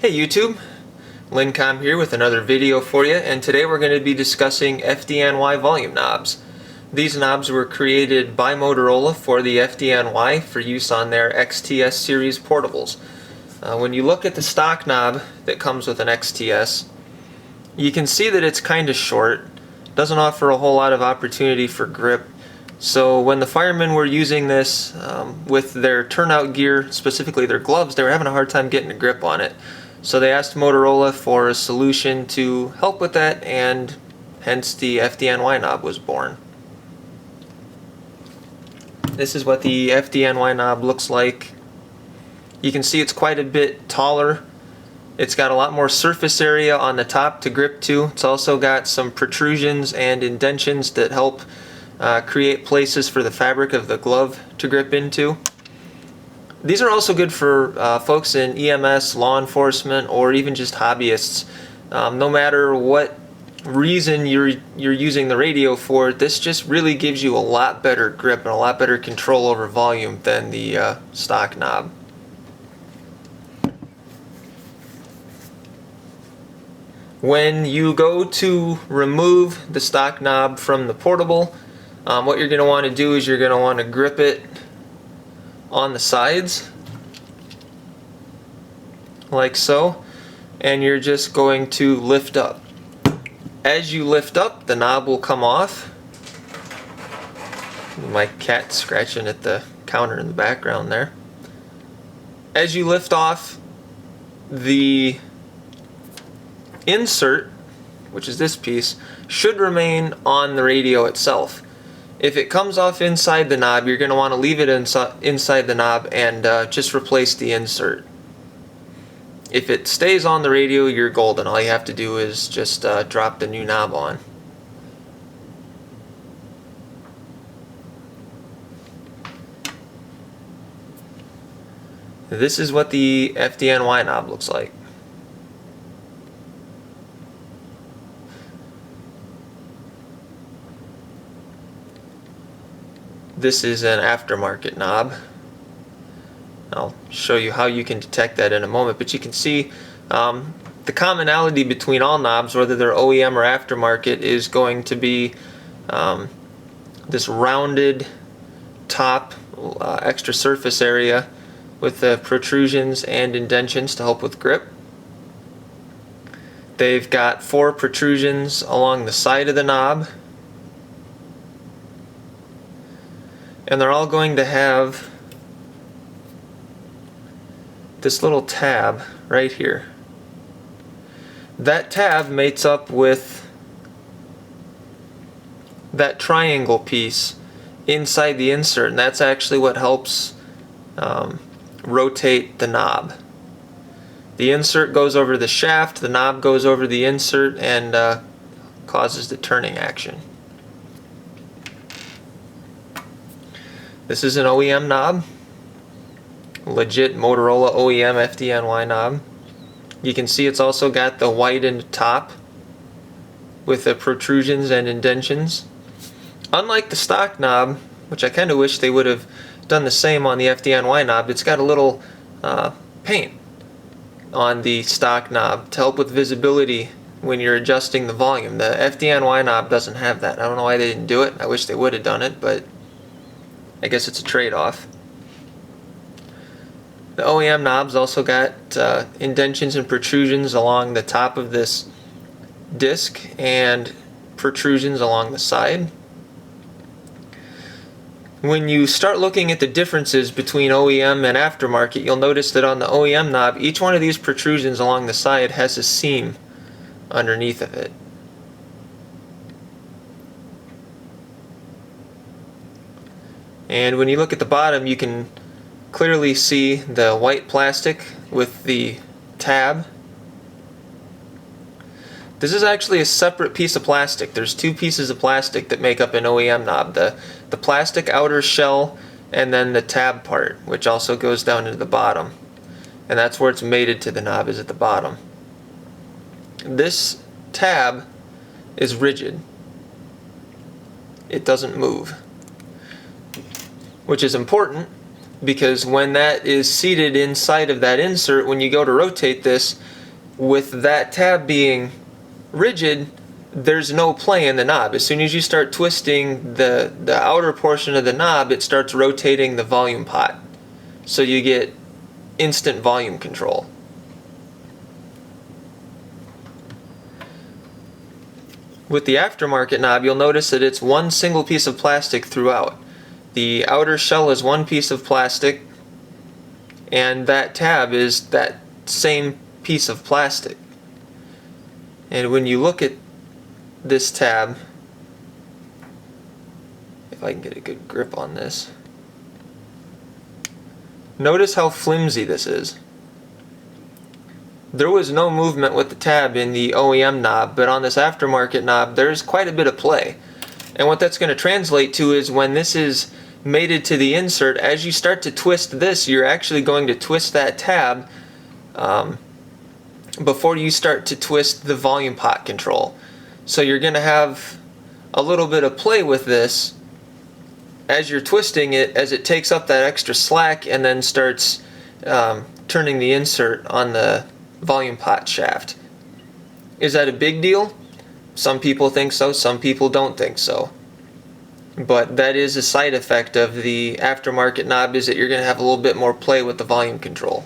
Hey YouTube, Lincom here with another video for you, and today we're going to be discussing FDNY volume knobs. These knobs were created by Motorola for the FDNY for use on their XTS series portables. When you look at the stock knob that comes with an XTS, you can see that it's kind of short, doesn't offer a whole lot of opportunity for grip. So when the firemen were using this with their turnout gear, specifically their gloves, they were having a hard time getting a grip on it. So they asked Motorola for a solution to help with that, and hence the FDNY knob was born. This is what the FDNY knob looks like. You can see it's quite a bit taller. It's got a lot more surface area on the top to grip to. It's also got some protrusions and indentions that help create places for the fabric of the glove to grip into. These are also good for folks in EMS, law enforcement, or even just hobbyists. No matter what reason you're using the radio for, this just really gives you a lot better grip and a lot better control over volume than the stock knob. When you go to remove the stock knob from the portable, what you're going to want to do is you're going to want to grip it on the sides like so, and you're just going to lift up. As you lift up, the knob will come off. My cat scratching at the counter in the background there. As you lift off, the insert, which is this piece, should remain on the radio itself. If it comes off inside the knob, you're going to want to leave it inside the knob and just replace the insert. If it stays on the radio, you're golden. All you have to do is just drop the new knob on. This is what the FDNY knob looks like. This is an aftermarket knob. I'll show you how you can detect that in a moment, but you can see the commonality between all knobs, whether they're OEM or aftermarket, is going to be this rounded top, extra surface area with the protrusions and indentions to help with grip. They've got 4 protrusions along the side of the knob, and they're all going to have this little tab right here. That tab mates up with that triangle piece inside the insert, and that's actually what helps rotate the knob. The insert goes over the shaft, the knob goes over the insert, and causes the turning action. This is an OEM knob, legit Motorola OEM FDNY knob. You can see it's also got the widened top with the protrusions and indentions. Unlike the stock knob, which I kind of wish they would have done the same on the FDNY knob, it's got a little paint on the stock knob to help with visibility when you're adjusting the volume. The FDNY knob doesn't have that. I don't know why they didn't do it. I wish they would have done it, but I guess it's a trade-off. The OEM knobs also got indentions and protrusions along the top of this disc and protrusions along the side. When you start looking at the differences between OEM and aftermarket, you'll notice that on the OEM knob, each one of these protrusions along the side has a seam underneath of it. And when you look at the bottom, you can clearly see the white plastic with the tab. This is actually a separate piece of plastic. There's 2 pieces of plastic that make up an OEM knob. The plastic outer shell and then the tab part, which also goes down into the bottom. And that's where it's mated to the knob, is at the bottom. This tab is rigid. It doesn't move, which is important because when that is seated inside of that insert, when you go to rotate this, with that tab being rigid, there's no play in the knob. As soon as you start twisting the outer portion of the knob, it starts rotating the volume pot. So you get instant volume control. With the aftermarket knob, you'll notice that it's one single piece of plastic throughout. The outer shell is one piece of plastic, and that tab is that same piece of plastic. And when you look at this tab, if I can get a good grip on this, notice how flimsy this is. There was no movement with the tab in the OEM knob, but on this aftermarket knob there's quite a bit of play. And what that's going to translate to is when this is mated to the insert, as you start to twist this, you're actually going to twist that tab before you start to twist the volume pot control. So you're going to have a little bit of play with this as you're twisting it, as it takes up that extra slack and then starts turning the insert on the volume pot shaft. Is that a big deal? Some people think so, some people don't think so. But that is a side effect of the aftermarket knob, is that you're going to have a little bit more play with the volume control.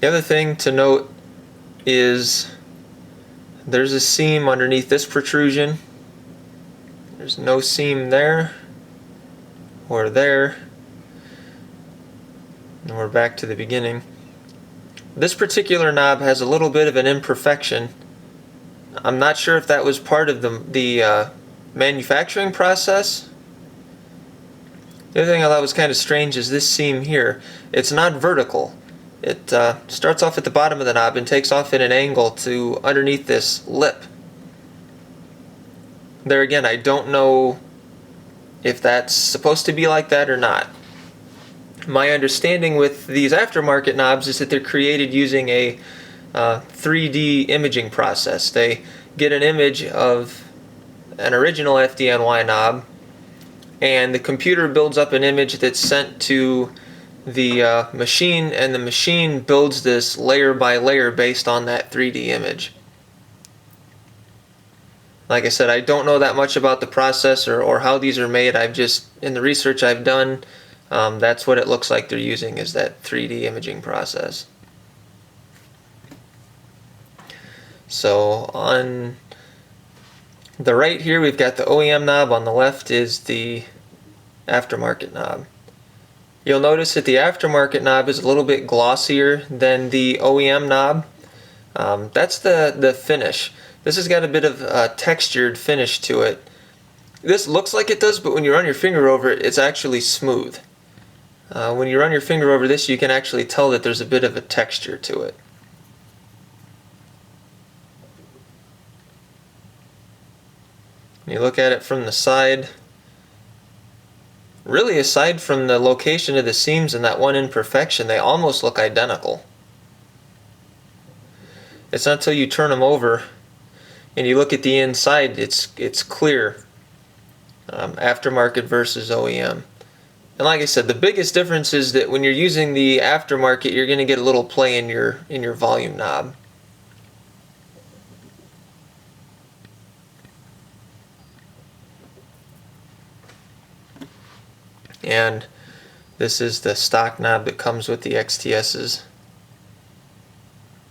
The other thing to note is there's a seam underneath this protrusion. There's no seam there or there. And we're back to the beginning. This particular knob has a little bit of an imperfection. I'm not sure if that was part of the manufacturing process. The other thing I thought was kind of strange is this seam here. It's not vertical. It starts off at the bottom of the knob and takes off at an angle to underneath this lip. There again, I don't know if that's supposed to be like that or not. My understanding with these aftermarket knobs is that they're created using a 3D imaging process. They get an image of an original FDNY knob, and the computer builds up an image that's sent to the machine, and the machine builds this layer by layer based on that 3D image. Like I said, I don't know that much about the process or how these are made. I've just, in the research I've done, that's what it looks like they're using, is that 3D imaging process. So on the right here we've got the OEM knob, on the left is the aftermarket knob. You'll notice that the aftermarket knob is a little bit glossier than the OEM knob. That's the finish. This has got a bit of a textured finish to it. This looks like it does, but when you run your finger over it, it's actually smooth. When you run your finger over this, you can actually tell that there's a bit of a texture to it. When you look at it from the side, really aside from the location of the seams and that one imperfection, they almost look identical. It's not until you turn them over and you look at the inside, it's clear. Aftermarket versus OEM. And like I said, the biggest difference is that when you're using the aftermarket, you're going to get a little play in your volume knob. And this is the stock knob that comes with the XTS's.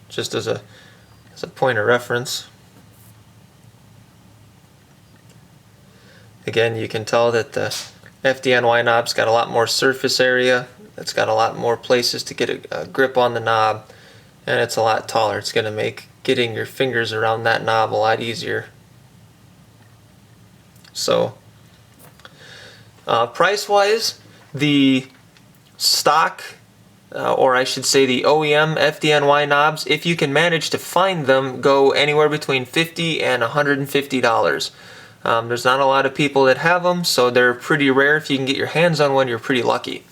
Just as a point of reference. Again, you can tell that the FDNY knob's got a lot more surface area. It's got a lot more places to get a grip on the knob, and it's a lot taller. It's going to make getting your fingers around that knob a lot easier. So, price-wise, the stock, or I should say the OEM FDNY knobs, if you can manage to find them, go anywhere between $50 and $150. There's not a lot of people that have them, so they're pretty rare. If you can get your hands on one, you're pretty lucky.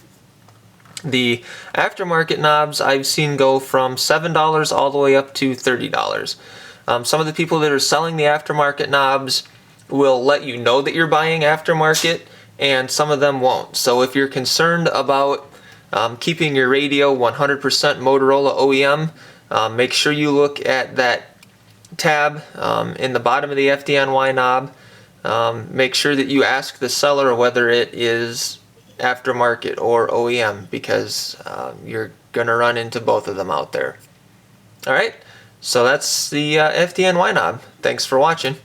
The aftermarket knobs I've seen go from $7 all the way up to $30. Some of the people that are selling the aftermarket knobs will let you know that you're buying aftermarket, and some of them won't. So if you're concerned about keeping your radio 100% Motorola OEM, make sure you look at that tab in the bottom of the FDNY knob. Make sure that you ask the seller whether it is aftermarket or OEM, because you're going to run into both of them out there. Alright, so that's the FDNY knob. Thanks for watching.